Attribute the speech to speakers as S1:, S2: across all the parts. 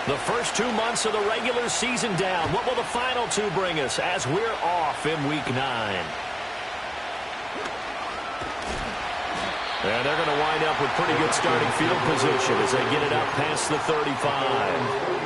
S1: The first 2 months of the regular season down. What will the final two bring us as we're off in Week 9? And they're going to wind up with pretty good starting field position as they get it up past the 35.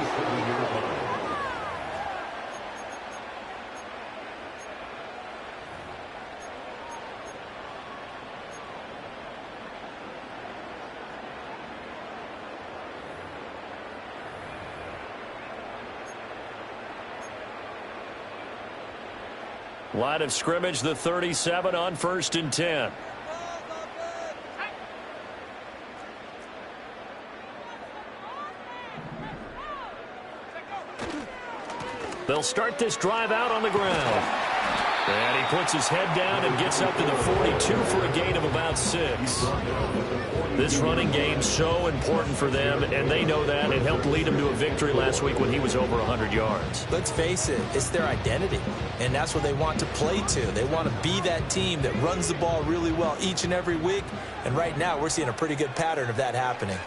S1: Line of scrimmage, the 37 on 1st and 10. They'll start this drive out on the ground. And he puts his head down and gets up to the 42 for a gain of about 6. This running game's so important for them, and they know that. It helped lead them to a victory last week when he was over 100 yards.
S2: Let's face it, it's their identity, and that's what they want to play to. They want to be that team that runs the ball really well each and every week, and right now we're seeing a pretty good pattern of that happening.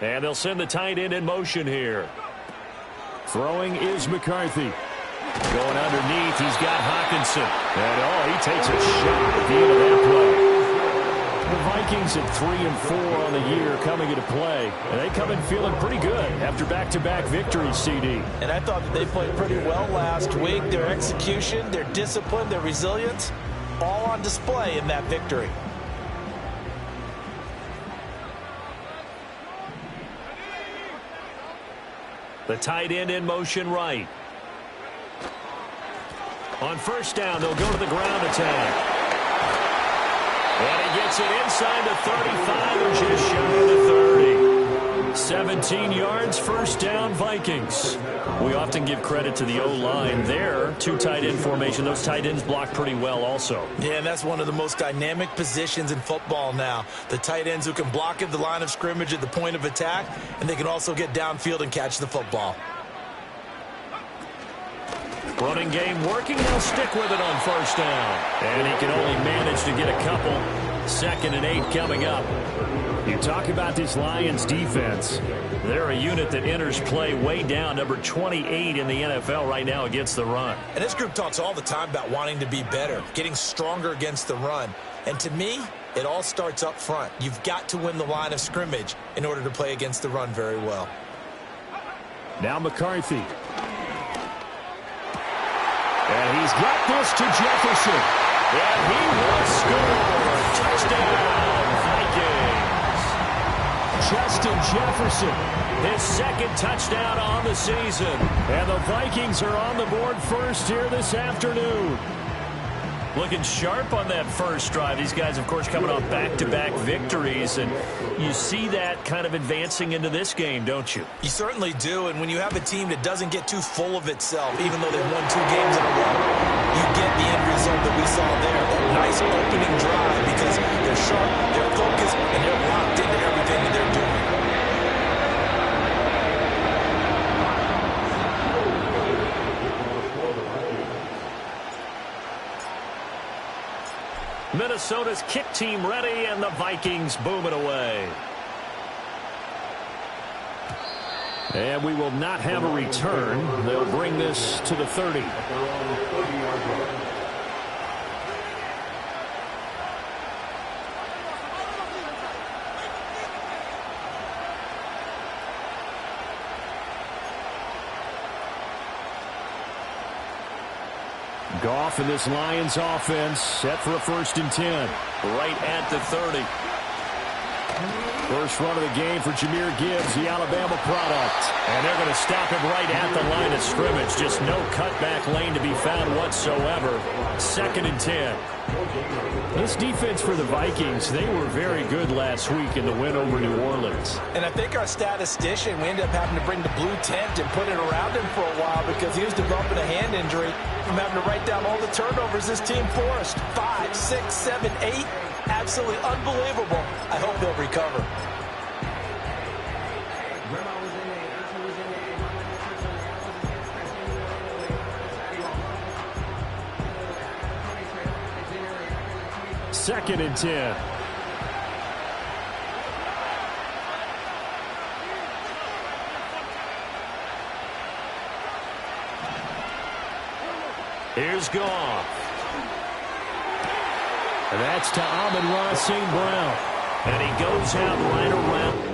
S1: And they'll send the tight end in motion here. Throwing is McCarthy. Going underneath, he's got Hockenson. And, he takes a shot at the end of that play. The Vikings at 3-4 on the year coming into play. And they come in feeling pretty good after back-to-back victories, CD.
S2: And I thought that they played pretty well last week. Their execution, their discipline, their resilience, all on display in that victory.
S1: The tight end in motion right. On first down, they'll go to the ground attack. And he gets it inside the 35 and just shy of the 30. 17 yards, first down, Vikings. We often give credit to the O-line there. 2 tight end formation. Those tight ends block pretty well also.
S2: Yeah, and that's one of the most dynamic positions in football now. The tight ends who can block at the line of scrimmage at the point of attack, and they can also get downfield and catch the football.
S1: Running game working. They'll stick with it on first down. And he can only manage to get a couple. 2nd and 8 coming up. You talk about this Lions defense. They're a unit that enters play way down, number 28 in the NFL right now against the run.
S2: And this group talks all the time about wanting to be better, getting stronger against the run. And to me, it all starts up front. You've got to win the line of scrimmage in order to play against the run very well.
S1: Now McCarthy. And he's got this to Jefferson. And he will score. Touchdown, Vikings. Justin Jefferson, his 2nd touchdown on the season. And the Vikings are on the board first here this afternoon. Looking sharp on that first drive. These guys, of course, coming off back-to-back victories. And you see that kind of advancing into this game, don't you?
S2: You certainly do. And when you have a team that doesn't get too full of itself, even though they've won 2 games in a row, you get the end result that we saw there. A nice opening drive because they're sharp, they're focused, and they're locked into everything that they're doing.
S1: Minnesota's kick team ready, and the Vikings booming away. And we will not have a return. They'll bring this to the 30. Goff and this Lions offense set for a 1st and 10. Right at the 30. First run of the game for Jahmyr Gibbs, the Alabama product. And they're going to stop him right at the line of scrimmage. Just no cutback lane to be found whatsoever. 2nd and 10. This defense for the Vikings, they were very good last week in the win over New Orleans.
S2: And I think our statistician, we ended up having to bring the blue tent and put it around him for a while because he was developing a hand injury from having to write down all the turnovers this team forced. 5, 6, 7, 8. Absolutely unbelievable. I hope they'll recover.
S1: 2nd and 10. Here's Goff. And that's to Amon-Ra St. Brown. And he goes out right around.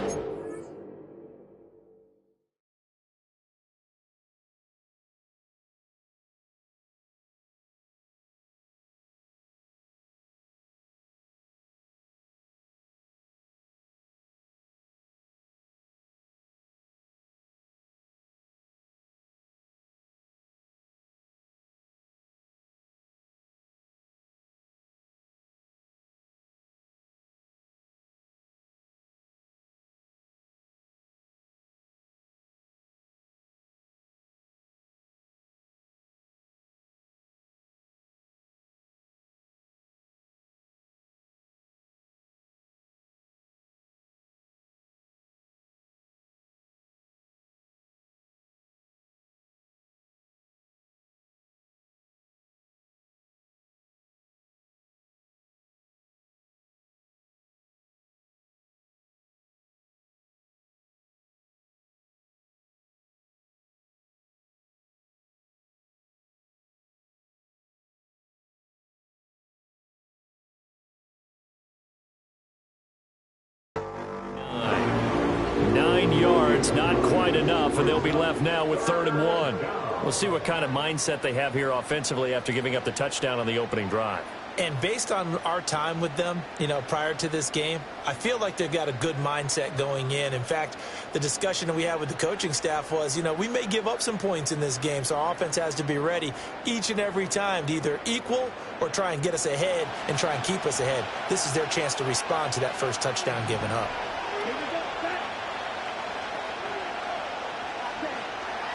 S1: Yards, not quite enough, and they'll be left now with 3rd and 1. We'll see what kind of mindset they have here offensively after giving up the touchdown on the opening drive.
S2: And based on our time with them, prior to this game, I feel like they've got a good mindset going in. In fact, the discussion that we had with the coaching staff was, we may give up some points in this game, so our offense has to be ready each and every time to either equal or try and get us ahead and try and keep us ahead. This is their chance to respond to that first touchdown given up.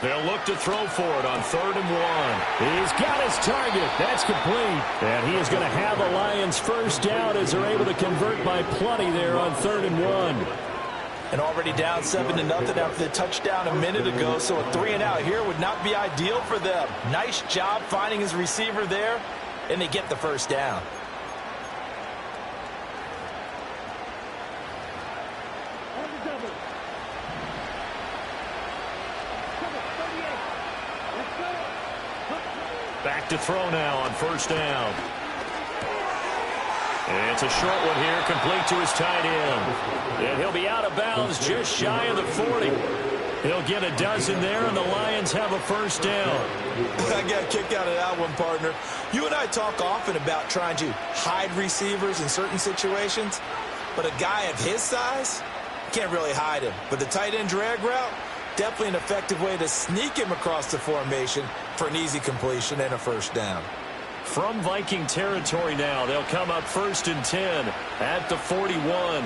S1: They'll look to throw for it on 3rd and 1. He's got his target. That's complete. And he is going to have the Lions first down as they're able to convert by plenty there on 3rd and 1.
S2: And already down 7-0 after the touchdown a minute ago, so a 3-and-out here would not be ideal for them. Nice job finding his receiver there, and they get the first down.
S1: Back to throw now on 1st down. And it's a short one here, complete to his tight end. And he'll be out of bounds just shy of the 40. He'll get a dozen there, and the Lions have a first down.
S2: I got a kick out of that one, partner. You and I talk often about trying to hide receivers in certain situations, but a guy of his size can't really hide him. But the tight end drag route, definitely an effective way to sneak him across the formation for an easy completion and a first down.
S1: From Viking territory now, they'll come up 1st and 10 at the 41.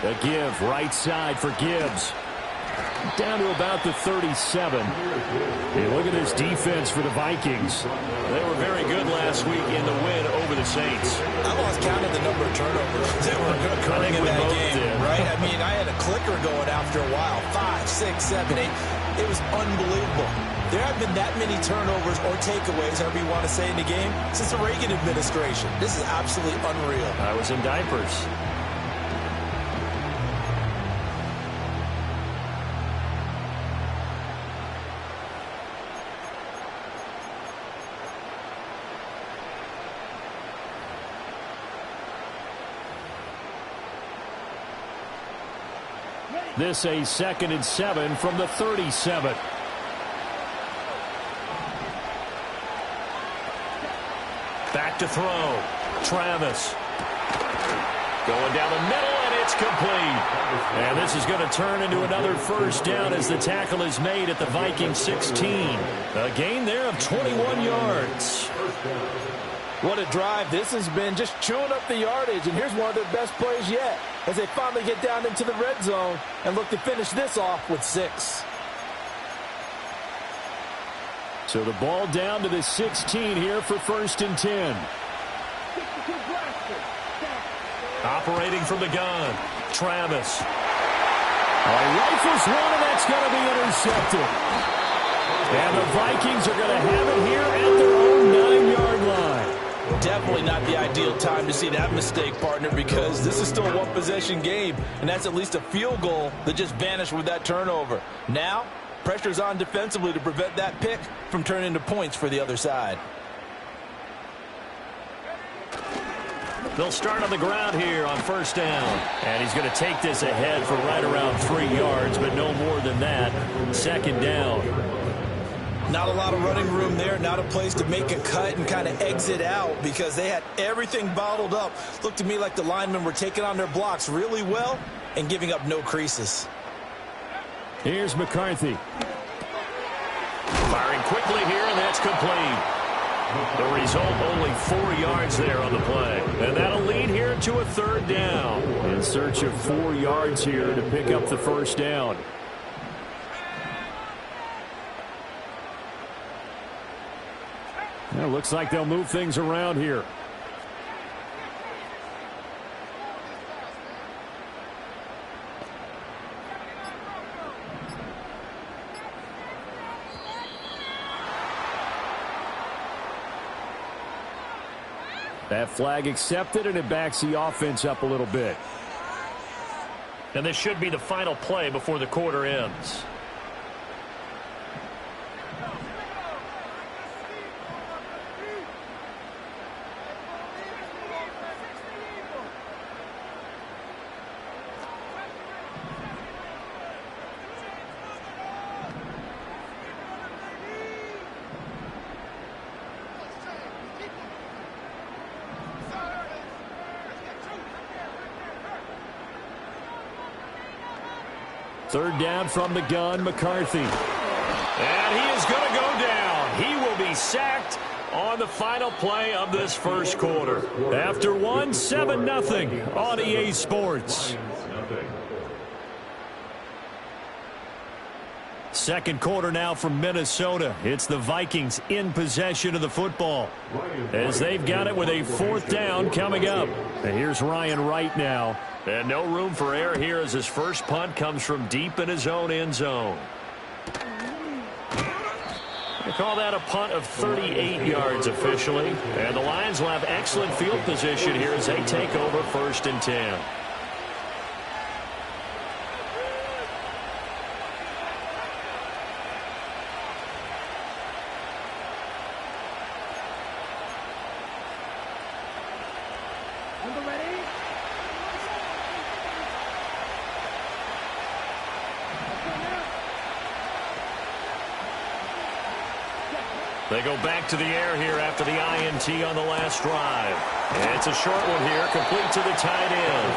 S1: The give right side for Gibbs. Down to about the 37. Hey, look at this defense for the Vikings. They were very good last week in the win over the Saints.
S2: I lost count of the number of turnovers that were occurring in that game, right? I mean, I had a clicker going after a while. 5, 6, 7, 8. It was unbelievable. There haven't been that many turnovers or takeaways, however you want to say, in the game since the Reagan administration. This is absolutely unreal.
S1: I was in diapers. This a 2nd and 7 from the 37. Back to throw. Travis. Going down the middle, and it's complete. And this is going to turn into another first down as the tackle is made at the Viking 16. A gain there of 21 yards.
S2: What a drive this has been, just chewing up the yardage. And here's one of their best plays yet as they finally get down into the red zone and look to finish this off with 6.
S1: So the ball down to the 16 here for 1st and 10. Operating from the gun, Travis. Rifles one, and that's going to be intercepted. And the Vikings are going to have it here at their own 9-yard line.
S2: Definitely not the ideal time to see that mistake, partner, because this is still a one-possession game, and that's at least a field goal that just vanished with that turnover. Now, pressure's on defensively to prevent that pick from turning into points for the other side.
S1: They'll start on the ground here on first down. And he's going to take this ahead for right around 3 yards, but no more than that. Second down.
S2: Not a lot of running room there, not a place to make a cut and kind of exit out because they had everything bottled up. Looked to me like the linemen were taking on their blocks really well and giving up no creases.
S1: Here's McCarthy. Firing quickly here, and that's complete. The result, only 4 yards there on the play. And that'll lead here to a third down. In search of 4 yards here to pick up the first down. It looks like they'll move things around here. That flag accepted, and it backs the offense up a little bit. And this should be the final play before the quarter ends. Third down from the gun, McCarthy. And he is going to go down. He will be sacked on the final play of this first quarter. After 7-0 on EA Sports. Second quarter now from Minnesota. It's the Vikings in possession of the football as they've got it with a fourth down coming up. And here's Ryan Wright now. And no room for error here as his first punt comes from deep in his own end zone. They call that a punt of 38 yards officially. And the Lions will have excellent field position here as they take over 1st and 10. They go back to the air here after the INT on the last drive. And it's a short one here, complete to the tight end.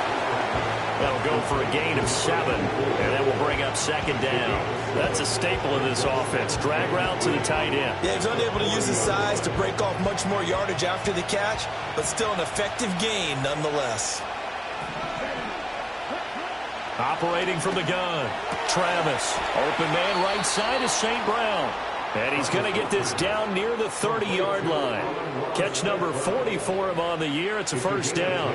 S1: That'll go for a gain of 7, and that will bring up second down. That's a staple of this offense. Drag route to the tight end.
S2: Yeah, he's unable to use his size to break off much more yardage after the catch, but still an effective gain nonetheless.
S1: Operating from the gun, Travis. Open man right side is St. Brown. And he's going to get this down near the 30-yard line. Catch number 40 for him on the year. It's a first down.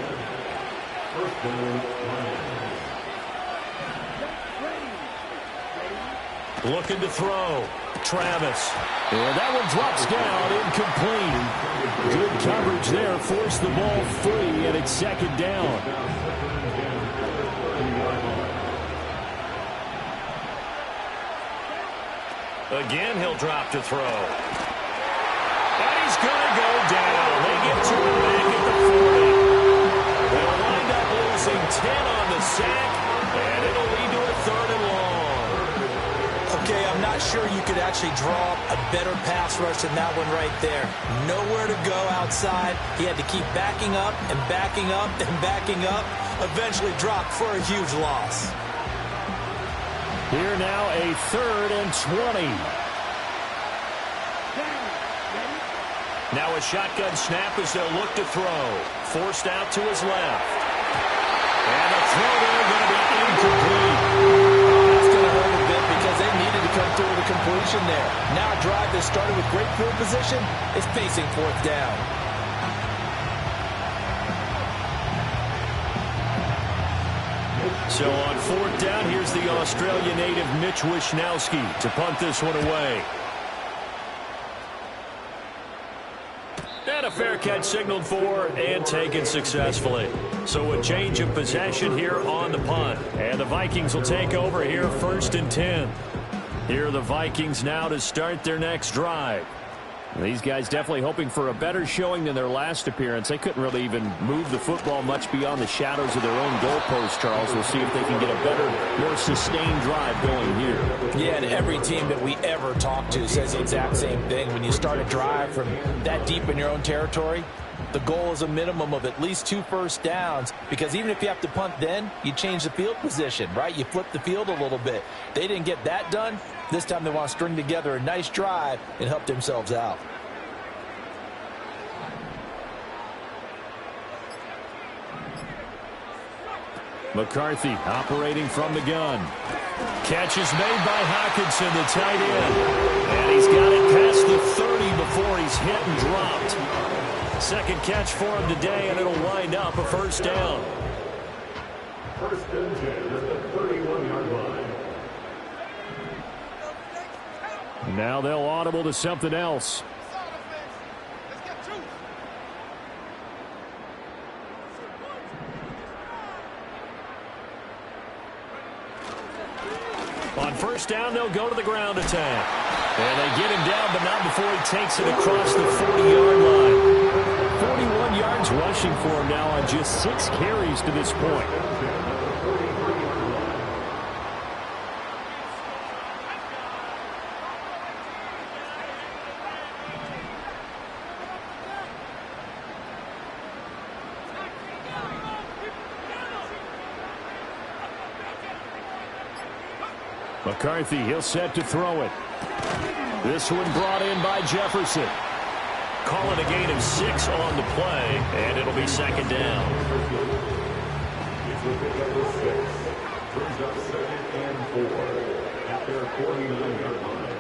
S1: Looking to throw. Travis. And that one drops down, incomplete. Good coverage there. Forced the ball free, and it's second down. Again, he'll drop to throw. And he's going to go down. They get to him back at the 40. They'll wind up losing 10 on the sack, and it'll lead to a 3rd and long.
S2: Okay, I'm not sure you could actually draw a better pass rush than that one right there. Nowhere to go outside. He had to keep backing up and backing up and backing up. Eventually dropped for a huge loss.
S1: Here now a 3rd and 20. Now a shotgun snap as they'll look to throw. Forced out to his left. And the throw there going to be incomplete.
S2: Oh, that's going to hurt a bit because they needed to come through with a completion there. Now a drive that started with great field position is facing 4th down.
S1: So on 4th down, here's the Australian native Mitch Wishnowsky to punt this one away. fair catch signaled for and taken successfully. So a change of possession here on the punt. And the Vikings will take over here 1st and 10. Here are the Vikings now to start their next drive. These guys definitely hoping for a better showing than their last appearance. They couldn't really even move the football much beyond the shadows of their own goalpost, Charles. We'll see if they can get a better, more sustained drive going here.
S2: Yeah, and every team that we ever talk to says the exact same thing. When you start a drive from that deep in your own territory, the goal is a minimum of at least 2 first downs, because even if you have to punt then, you change the field position, right? You flip the field a little bit. They didn't get that done. This time they want to string together a nice drive and help themselves out.
S1: McCarthy operating from the gun. Catch is made by Hockenson, the tight end. And he's got it past the 30 before he's hit and dropped. Second catch for him today, and it'll wind up a first down.
S3: 1st and 10 at the 31-yard line.
S1: Now they'll audible to something else. On first down, they'll go to the ground attack. And they get him down, but not before he takes it across the 40-yard line. 41 yards rushing for him now on just 6 carries to this point. McCarthy, he'll set to throw it. This one brought in by Jefferson. Calling a gain of 6 on the play, and it'll be 2nd down.
S3: Brings up 2nd and 4 at their 49-yard line.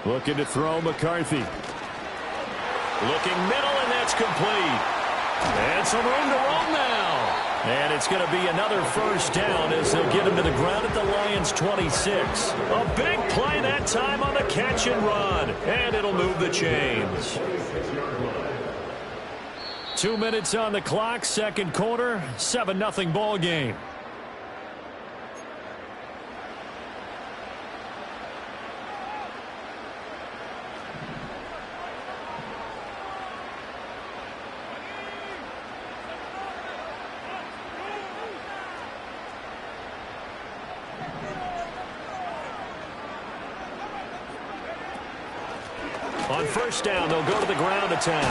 S1: Looking to throw McCarthy. Looking middle, and that's complete. And some room to roam now. And it's going to be another first down as they'll get him to the ground at the Lions' 26. A big play that time on the catch and run. And it'll move the chains. 2 minutes on the clock, second quarter, 7-0 ball game. On first down, they'll go to the ground attack.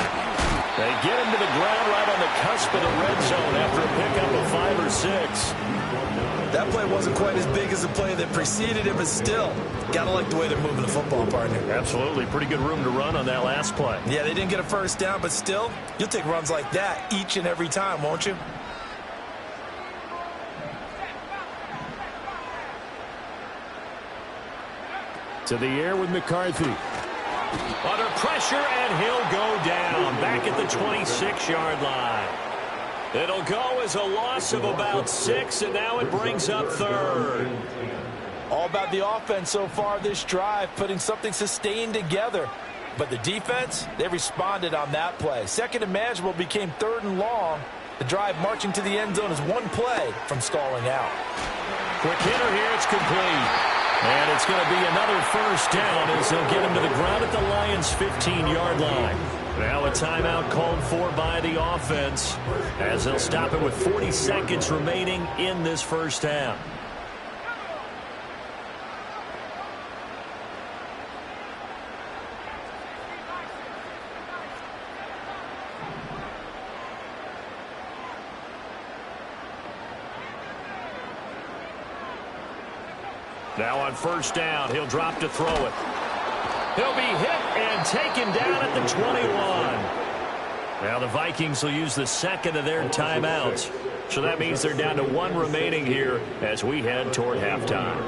S1: They get him to the ground right on the cusp of the red zone after a pickup of 5 or 6.
S2: That play wasn't quite as big as the play that preceded it, but still, gotta like the way they're moving the football, partner.
S1: Absolutely. Pretty good room to run on that last play.
S2: Yeah, they didn't get a first down, but still, you'll take runs like that each and every time, won't you?
S1: To the air with McCarthy. Under pressure, and he'll go down back at the 26-yard line. It'll go as a loss of about 6, and now it brings up 3rd.
S2: All about the offense so far this drive, putting something sustained together. But the defense, they responded on that play. 2nd and manageable became 3rd and long. The drive marching to the end zone is one play from stalling out.
S1: Quick hitter here, it's complete. And it's going to be another first down as they'll get him to the ground at the Lions' 15-yard line. Now a timeout called for by the offense as they'll stop it with 40 seconds remaining in this first half. Now on first down, he'll drop to throw it. He'll be hit and taken down at the 21. Now the Vikings will use the second of their timeouts. So that means they're down to 1 remaining here as we head toward halftime.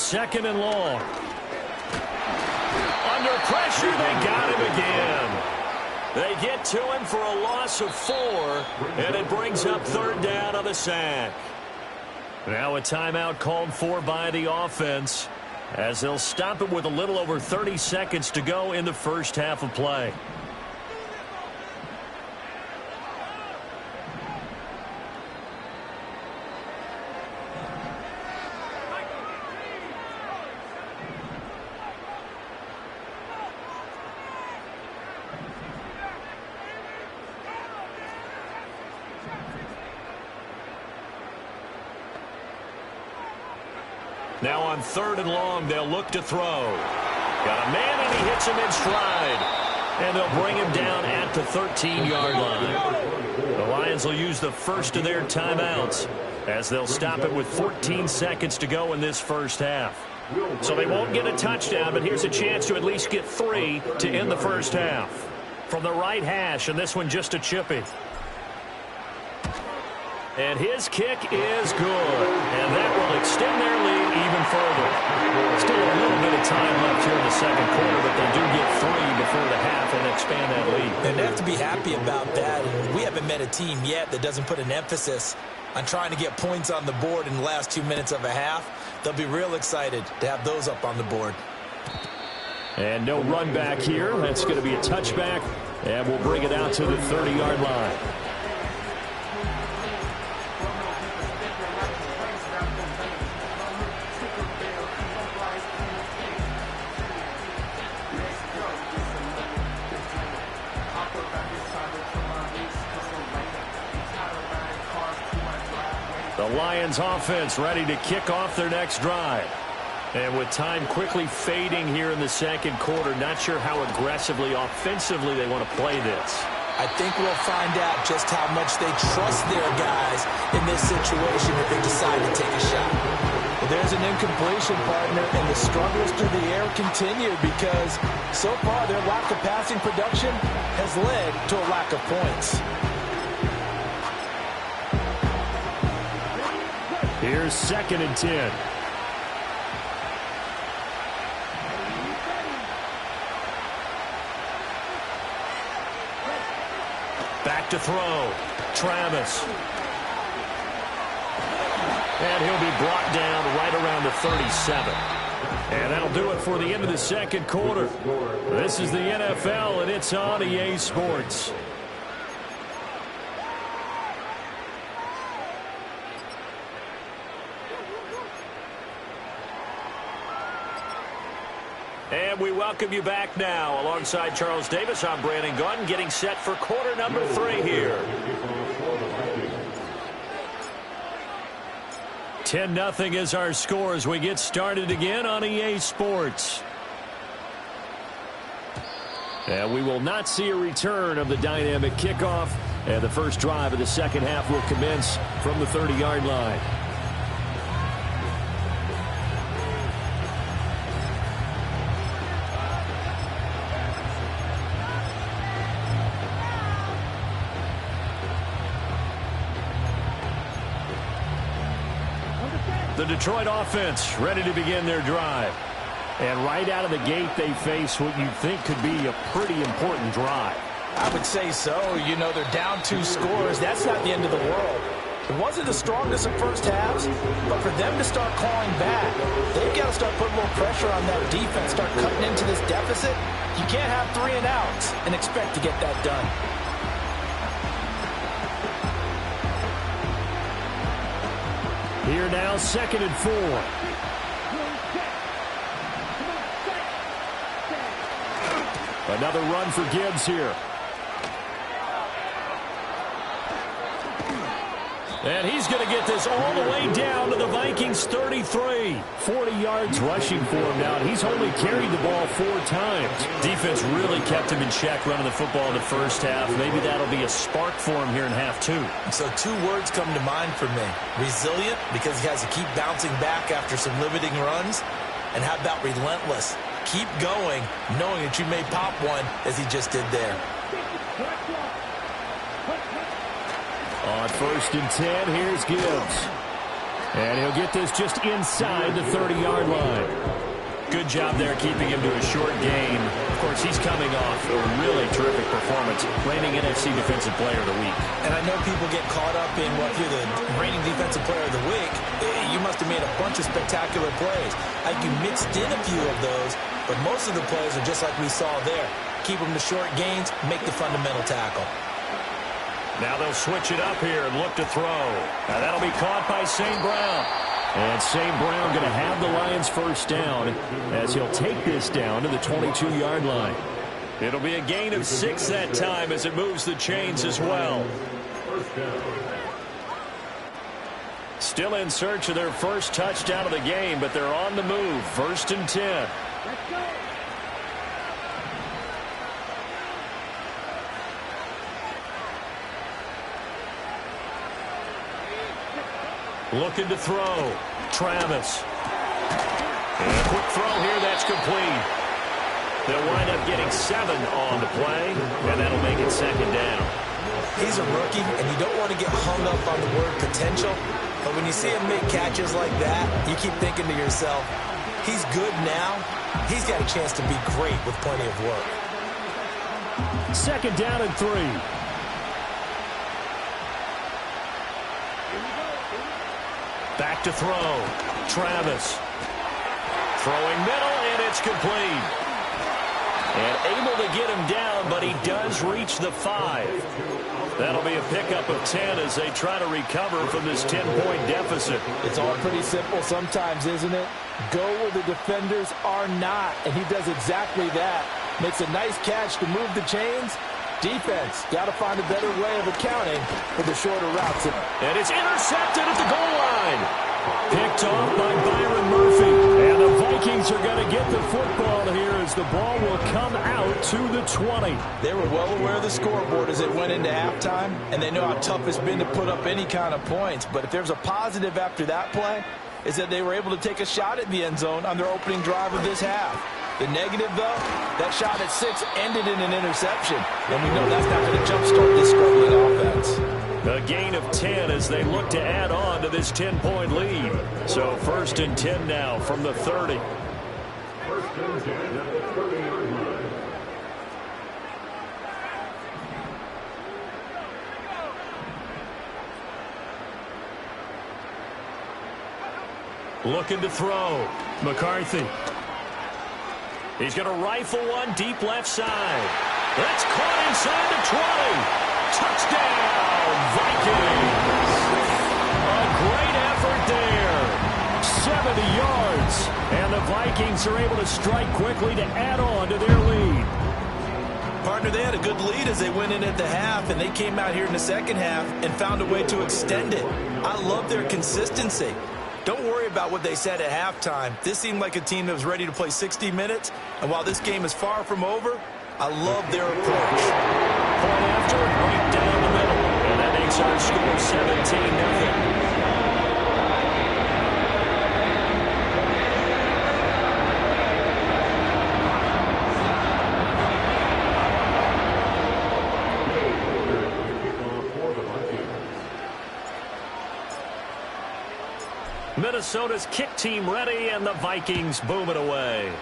S1: second and long. Under pressure, they got him again. They get to him for a loss of 4, and it brings up third down on the sack. Now a timeout called for by the offense, as they'll stop it with a little over 30 seconds to go in the first half of play. Now on third and long, they'll look to throw. Got a man, and he hits him in stride. And they'll bring him down at the 13-yard line. The Lions will use the first of their timeouts, as they'll stop it with 14 seconds to go in this first half. So they won't get a touchdown, but here's a chance to at least get 3 to end the first half. From the right hash, and this one just a chippy. And his kick is good. And that will extend their lead even further. Still a little bit of time left here in the second quarter, but they do get 3 before the half and expand that lead.
S2: And they have to be happy about that. We haven't met a team yet that doesn't put an emphasis on trying to get points on the board in the last 2 minutes of a half. They'll be real excited to have those up on the board.
S1: And no run back here. That's going to be a touchback. And we'll bring it out to the 30-yard line. The Lions offense ready to kick off their next drive. And with time quickly fading here in the second quarter, not sure how aggressively, offensively they want to play this.
S2: I think we'll find out just how much they trust their guys in this situation if they decide to take a shot. Well, there's an incompletion, partner, and the struggles through the air continue because so far their lack of passing production has led to a lack of points.
S1: Here's 2nd and 10. Back to throw. Travis. And he'll be brought down right around the 37. And that'll do it for the end of the second quarter. This is the NFL, and it's on EA Sports. And we welcome you back now. Alongside Charles Davis, I'm Brandon Gunn, getting set for quarter number 3 here. 10-0 is our score as we get started again on EA Sports. And we will not see a return of the dynamic kickoff. And the first drive of the second half will commence from the 30-yard line. The Detroit offense ready to begin their drive. And right out of the gate, they face what you think could be a pretty important drive.
S2: I would say so. You know, they're down 2 scores. That's not the end of the world. It wasn't the strongest of first halves, but for them to start clawing back, they've got to start putting a little pressure on that defense, start cutting into this deficit. You can't have 3 and outs and expect to get that done.
S1: Here now, 2nd and 4. Another run for Gibbs here. And he's going to get this all the way down to the Vikings 33. 40 yards rushing for him now, and he's only carried the ball 4 times. Defense really kept him in check running the football in the first half. Maybe that'll be a spark for him here in half 2.
S2: So 2 words come to mind for me. Resilient, because he has to keep bouncing back after some limiting runs. And how about relentless? Keep going, knowing that you may pop one as he just did there.
S1: On 1st and 10, here's Gibbs. And he'll get this just inside the 30-yard line.
S2: Good job there keeping him to a short gain. Of course, he's coming off a really terrific performance, reigning NFC Defensive Player of the Week. And I know people get caught up in, well, if you're the reigning Defensive Player of the Week, you must have made a bunch of spectacular plays. I think you mixed in a few of those, but most of the plays are just like we saw there. Keep them to short gains, make the fundamental tackle.
S1: Now they'll switch it up here and look to throw. Now that'll be caught by St. Brown. And St. Brown going to have the Lions first down as he'll take this down to the 22-yard line. It'll be a gain of 6 that time as it moves the chains as well. Still in search of their first touchdown of the game, but they're on the move. 1st and 10. Looking to throw. Travis. And a quick throw here. That's complete. They'll wind up getting 7 on the play, and that'll make it 2nd down.
S2: He's a rookie, and you don't want to get hung up on the word potential. But when you see him make catches like that, you keep thinking to yourself, he's good now. He's got a chance to be great with plenty of work.
S1: 2nd down and 3. Back to throw. Travis. Throwing middle, and it's complete. And able to get him down, but he does reach the 5. That'll be a pickup of 10 as they try to recover from this 10-point deficit.
S2: It's all pretty simple sometimes, isn't it? Go where the defenders are not, and he does exactly that. Makes a nice catch to move the chains. Defense got to find a better way of accounting for the shorter routes.
S1: And it's intercepted at the goal line. Picked off by Byron Murphy. And the Vikings are going to get the football here as the ball will come out to the 20.
S2: They were well aware of the scoreboard as it went into halftime, and they know how tough it's been to put up any kind of points. But if there's a positive after that play, is that they were able to take a shot at the end zone on their opening drive of this half. The negative, though, that shot at 6 ended in an interception. And we know that's not going to jumpstart this struggling offense.
S1: A gain of 10 as they look to add on to this 10-point lead. So 1st and 10 now from the 30.
S3: 1st and 10 at the 30-yard line.
S1: Looking to throw. McCarthy. He's going to rifle one deep left side. That's caught inside the 20. Touchdown, Vikings. A great effort there. 70 yards. And the Vikings are able to strike quickly to add on to their lead.
S2: Partner, they had a good lead as they went in at the half, and they came out here in the second half and found a way to extend it. I love their consistency. Don't worry about what they said at halftime. This seemed like a team that was ready to play 60 minutes. And while this game is far from over, I love their approach.
S1: Point after, right down the middle. And that makes our score 17-0. Minnesota's kick team ready, and the Vikings boom it away.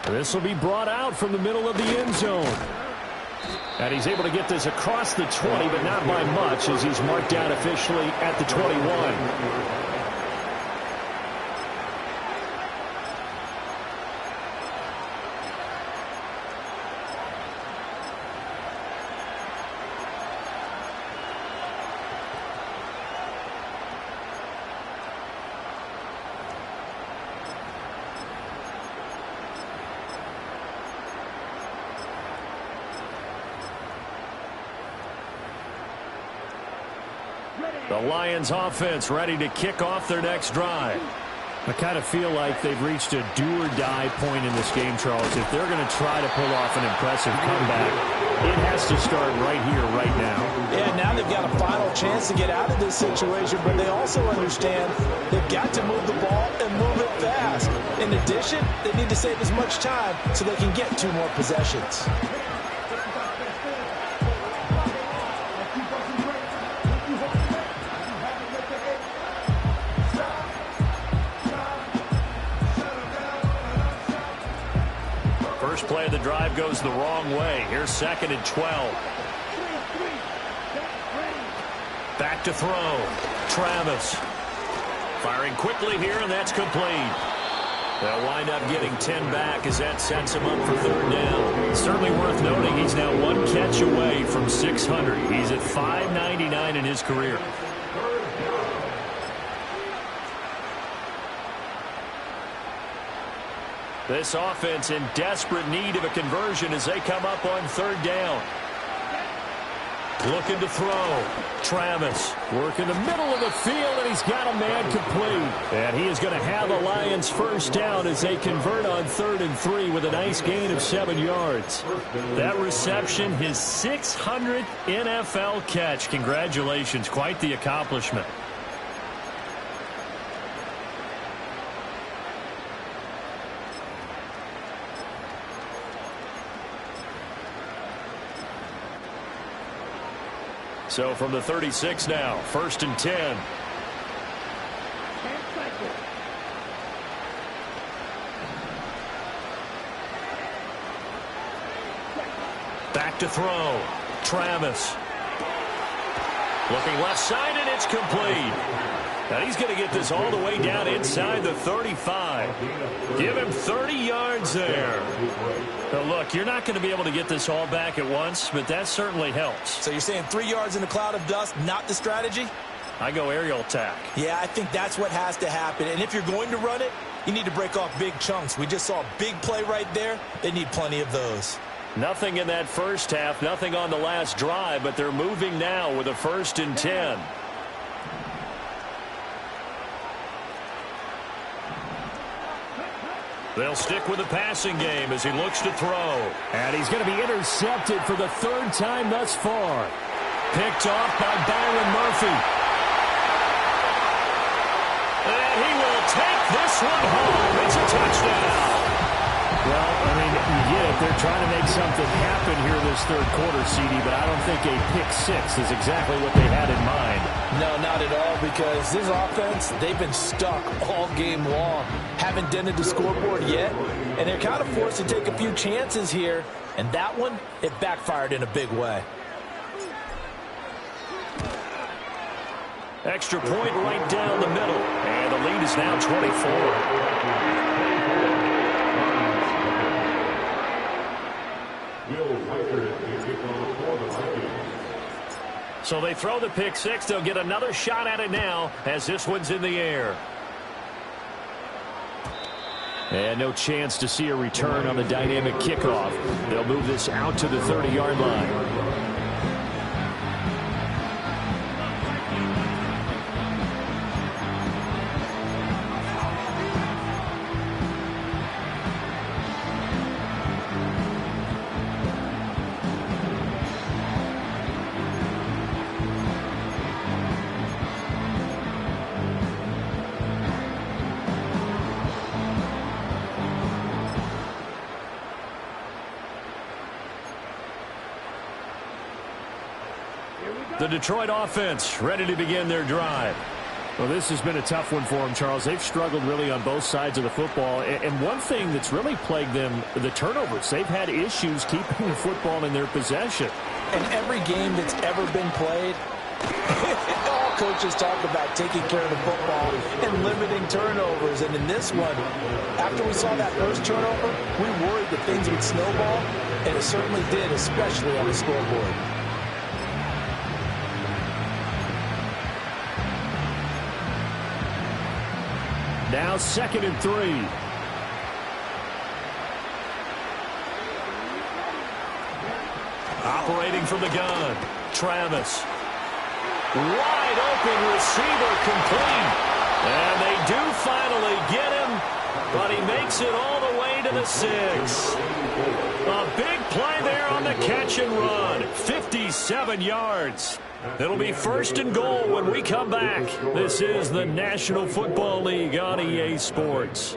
S1: This will be brought out from the middle of the end zone. And he's able to get this across the 20, but not by much as he's marked out officially at the 21. The Lions offense ready to kick off their next drive. I kind of feel like they've reached a do-or-die point in this game, Charles. If they're going to try to pull off an impressive comeback, it has to start right here, right now.
S2: Yeah, now they've got a final chance to get out of this situation, but they also understand they've got to move the ball and move it fast. In addition, they need to save as much time so they can get 2 more possessions.
S1: First play of the drive goes the wrong way. Here's 2nd and 12. Back to throw. Travis. Firing quickly here, and that's complete. They'll wind up getting 10 back as that sets him up for 3rd down. It's certainly worth noting he's now 1 catch away from 600. He's at 599 in his career. This offense in desperate need of a conversion as they come up on 3rd down. Looking to throw. Travis work in the middle of the field, and he's got a man complete. And he is going to have the Lions first down as they convert on 3rd and 3 with a nice gain of 7 yards. That reception, his 600th NFL catch. Congratulations. Quite the accomplishment. So from the 36 now, 1st and 10. Back to throw. Travis. Looking left side, and it's complete. Now he's going to get this all the way down inside the 35. Give him 30 yards there. Now look, you're not going to be able to get this all back at once, but that certainly helps.
S2: So you're saying 3 yards in a cloud of dust, not the strategy?
S1: I go aerial attack.
S2: Yeah, I think that's what has to happen. And if you're going to run it, you need to break off big chunks. We just saw a big play right there. They need plenty of those.
S1: Nothing in that first half, nothing on the last drive, but they're moving now with a 1st and 10. They'll stick with the passing game as he looks to throw. And he's going to be intercepted for the 3rd time thus far. Picked off by Byron Murphy. And he will take this one home. It's a touchdown. Well, I mean, you get it. They're trying to make something happen here this 3rd quarter, CD, but I don't think a pick-6 is exactly what they had in mind.
S2: No, not at all, because this offense, they've been stuck all game long. Haven't dented the scoreboard yet, and they're kind of forced to take a few chances here, and that one, it backfired in a big way.
S1: Extra point right down the middle, and the lead is now 24. So they throw the pick-6. They'll get another shot at it now as this one's in the air. And no chance to see a return on the dynamic kickoff. They'll move this out to the 30-yard line. The Detroit offense ready to begin their drive. Well, this has been a tough one for them, Charles. They've struggled really on both sides of the football. And one thing that's really plagued them, the turnovers. They've had issues keeping the football in their possession.
S2: And every game that's ever been played, all coaches talk about taking care of the football and limiting turnovers. And in this one, after we saw that first turnover, we worried that things would snowball, and it certainly did, especially on the scoreboard.
S1: Now 2nd and 3. Operating from the gun. Travis. Wide open receiver complete. And they do finally get him, but he makes it all the way to the 6. A big play there on the catch and run. 57 yards. It'll be 1st and goal when we come back. This is the National Football League on EA Sports.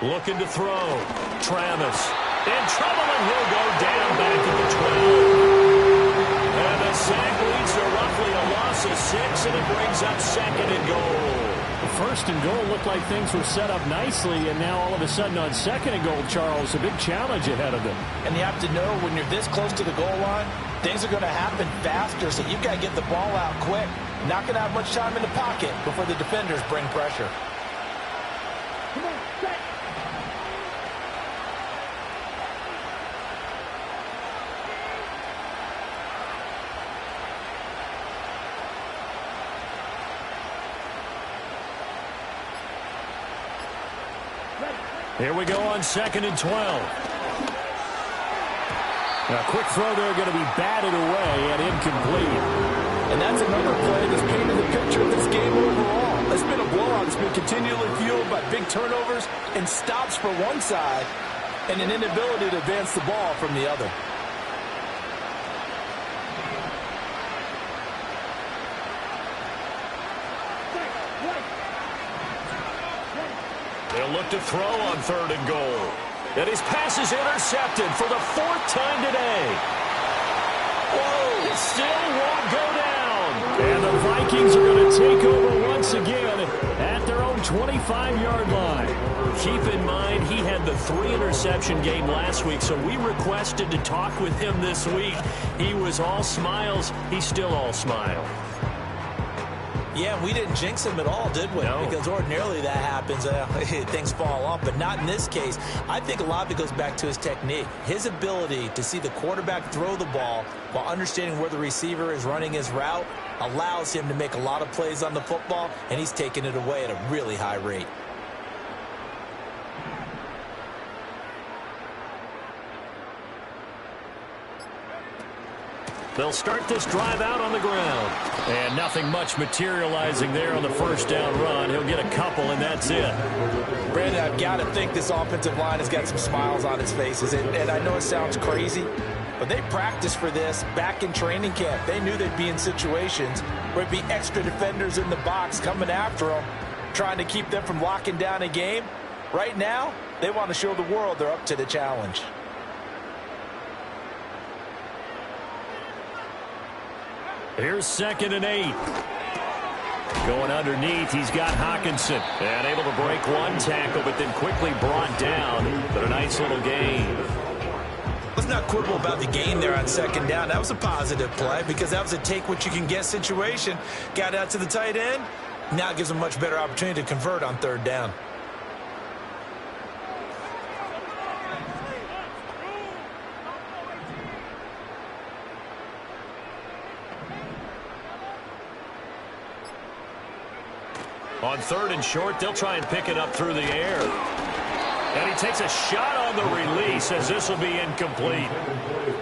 S1: Looking to throw. Travis in trouble, and he'll go down back at the 12. And the sack leads to roughly a loss of 6, and it brings up 2nd and goal.
S4: First and goal looked like things were set up nicely, and now all of a sudden on 2nd and goal, Charles, a big challenge ahead of them.
S2: And you have to know when you're this close to the goal line, things are going to happen faster, so you've got to get the ball out quick. Not going to have much time in the pocket before the defenders bring pressure.
S1: Here we go on 2nd and 12. A quick throw there going to be batted away and incomplete.
S2: And that's another play that's painted the picture of this game overall. It's been a blowout. It's been continually fueled by big turnovers and stops for one side and an inability to advance the ball from the other.
S1: They'll look to throw on 3rd and goal. And his pass is intercepted for the 4th time today. Whoa, it still won't go down. And the Vikings are going to take over once again at their own 25-yard line. Keep in mind, he had the 3-interception game last week, so we requested to talk with him this week. He was all smiles. He's still all smile.
S2: Yeah, we didn't jinx him at all, did we?
S1: No.
S2: Because ordinarily that happens. Things fall off, but not in this case. I think a lot of it goes back to his technique. His ability to see the quarterback throw the ball while understanding where the receiver is running his route allows him to make a lot of plays on the football, and he's taking it away at a really high rate.
S1: They'll start this drive out on the ground. And nothing much materializing there on the 1st down run. He'll get a couple, and that's it.
S2: Brandon, I've got to think this offensive line has got some smiles on its faces. And I know it sounds crazy, but they practiced for this back in training camp. They knew they'd be in situations where there'd be extra defenders in the box coming after them, trying to keep them from locking down a game. Right now, they want to show the world they're up to the challenge.
S1: Here's 2nd and 8. Going underneath, he's got Hockenson. And able to break one tackle, but then quickly brought down. But a nice little gain.
S2: Let's not quibble about the gain there on 2nd down. That was a positive play because that was a take-what-you-can-get situation. Got out to the tight end. Now it gives them a much better opportunity to convert on 3rd down.
S1: On 3rd and short, they'll try and pick it up through the air. And he takes a shot on the release as this will be incomplete.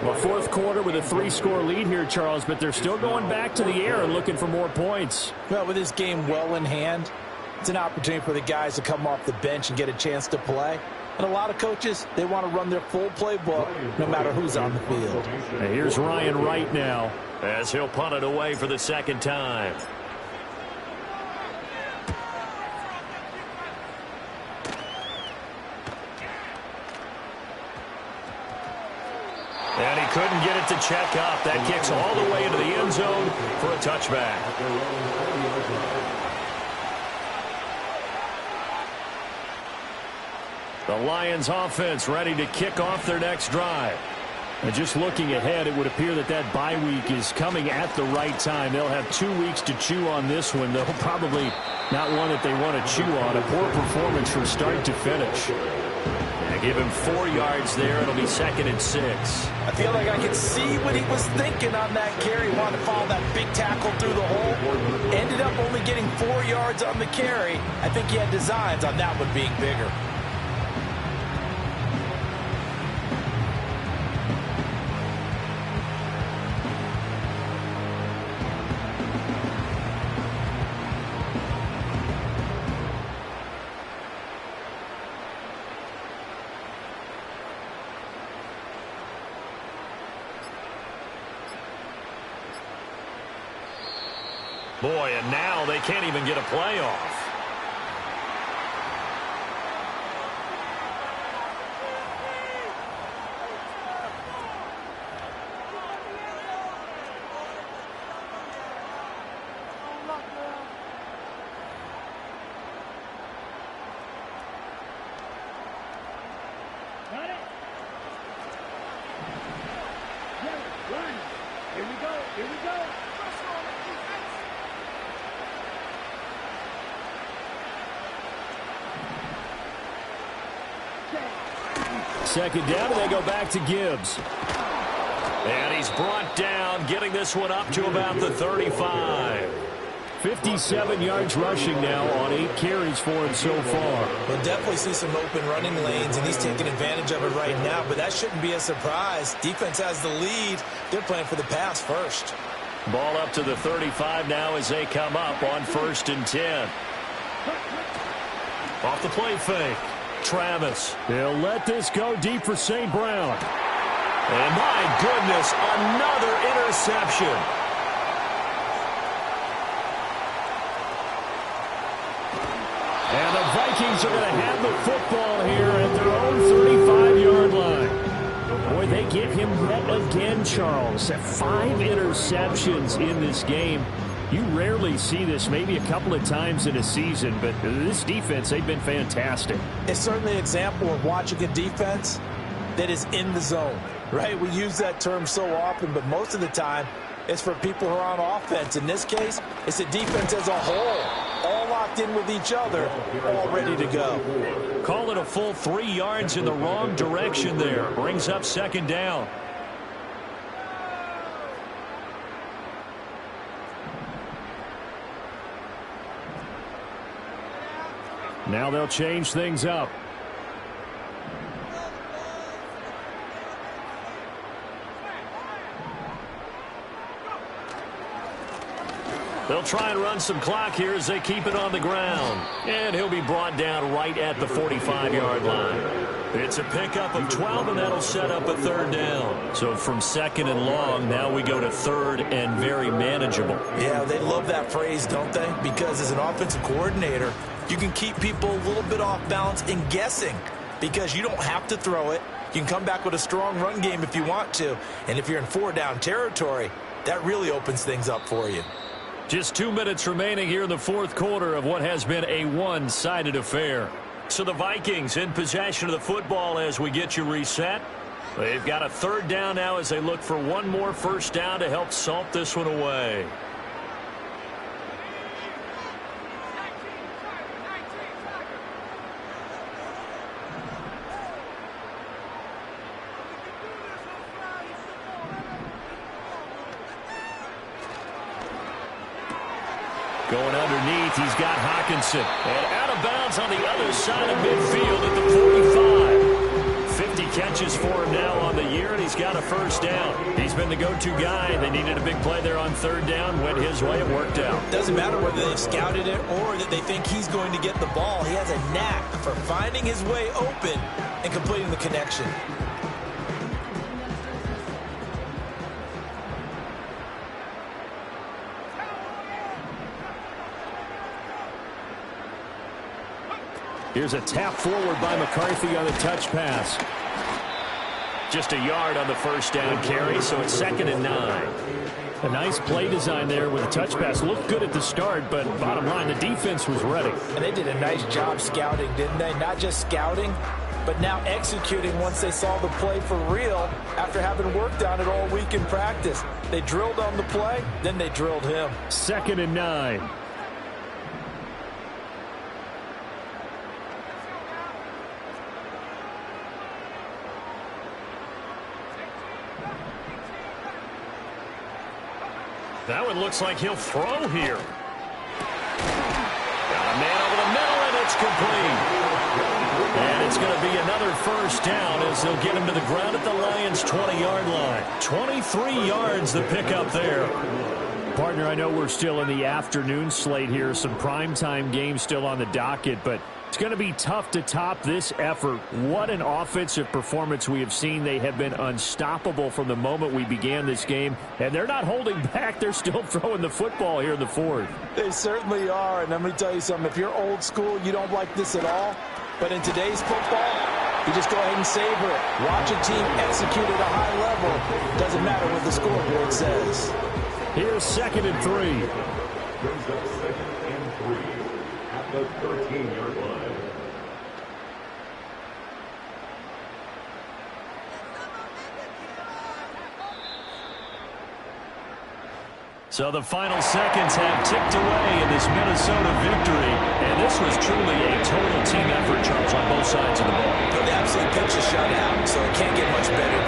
S4: Well, 4th quarter with a 3-score lead here, Charles, but they're still going back to the air and looking for more points.
S2: Well, with this game well in hand, it's an opportunity for the guys to come off the bench and get a chance to play. And a lot of coaches, they want to run their full playbook no matter who's on the field.
S4: And here's Ryan Wright now,
S1: as he'll punt it away for the 2nd time. And he couldn't get it to check up. That kicks all the way into the end zone for a touchback. The Lions offense ready to kick off their next drive. And just looking ahead, it would appear that that bye week is coming at the right time. They'll have 2 weeks to chew on this one, though probably not one that they want to chew on. A poor performance from start to finish. Give him 4 yards there. It'll be 2nd and 6.
S2: I feel like I can see what he was thinking on that carry. He wanted to follow that big tackle through the hole. Ended up only getting 4 yards on the carry. I think he had designs on that one being bigger.
S1: Boy, and now they can't even get a playoff.
S4: Second down, and they go back to Gibbs.
S1: And he's brought down, getting this one up to about the 35.
S4: 57 yards rushing now on 8 carries for him so far.
S2: We'll definitely see some open running lanes, and he's taking advantage of it right now, but that shouldn't be a surprise. Defense has the lead. They're playing for the pass first.
S1: Ball up to the 35 now as they come up on 1st and 10. Off the play fake. Travis.
S4: They'll let this go deep for St. Brown.
S1: And my goodness, another interception.
S4: And the Vikings are going to have the football here at their own 35-yard line. Boy, they get him yet again, Charles. 5 interceptions in this game. You rarely see this, maybe a couple of times in a season, but this defense, they've been fantastic.
S2: It's certainly an example of watching a defense that is in the zone, right? We use that term so often, but most of the time it's for people who are on offense. In this case, it's a defense as a whole, all locked in with each other, all ready to go.
S1: Call it a full 3 yards in the wrong direction there. Brings up 2nd down.
S4: Now they'll change things up.
S1: They'll try and run some clock here as they keep it on the ground. And he'll be brought down right at the 45-yard line. It's a pickup of 12, and that'll set up a 3rd down. So from 2nd and long, now we go to 3rd and very manageable.
S2: Yeah, they love that phrase, don't they? Because as an offensive coordinator, you can keep people a little bit off balance and guessing because you don't have to throw it. You can come back with a strong run game if you want to. And if you're in 4-down territory, that really opens things up for you.
S1: Just 2 minutes remaining here in the 4th quarter of what has been a one-sided affair. So the Vikings in possession of the football as we get you reset. They've got a 3rd down now as they look for one more 1st down to help salt this one away. Going underneath, he's got Hockenson. And out of bounds on the other side of midfield at the 45. 50 catches for him now on the year, and he's got a 1st down. He's been the go-to guy. They needed a big play there on 3rd down. Went his way. It worked out.
S2: Doesn't matter whether they've scouted it or that they think he's going to get the ball. He has a knack for finding his way open and completing the connection.
S4: Here's a tap forward by McCarthy on the touch pass.
S1: Just a yard on the 1st down carry, so it's 2nd and 9.
S4: A nice play design there with a touch pass. Looked good at the start, but bottom line, the defense was ready.
S2: And they did a nice job scouting, didn't they? Not just scouting, but now executing once they saw the play for real after having worked on it all week in practice. They drilled on the play, then they drilled him.
S4: 2nd and 9.
S1: That one looks like he'll throw here. Got a man over the middle, and it's complete. And it's going to be another 1st down as they'll get him to the ground at the Lions' 20-yard line. 23 yards the pickup there.
S4: Partner, I know we're still in the afternoon slate here. Some primetime games still on the docket, but it's going to be tough to top this effort. What an offensive performance we have seen. They have been unstoppable from the moment we began this game, and they're not holding back. They're still throwing the football here in the 4th.
S2: They certainly are, and let me tell you something. If you're old school, you don't like this at all. But in today's football, you just go ahead and savor it. Watch a team execute at a high level. Doesn't matter what the scoreboard says.
S4: Here's 2nd and 3.
S3: Brings up 2nd and 3 at the 13-yard line.
S1: So the final seconds have ticked away in this Minnesota victory, and this was truly a total team effort, Charles, on both sides of the ball.
S2: They absolutely pitched a shutout, so it can't get much better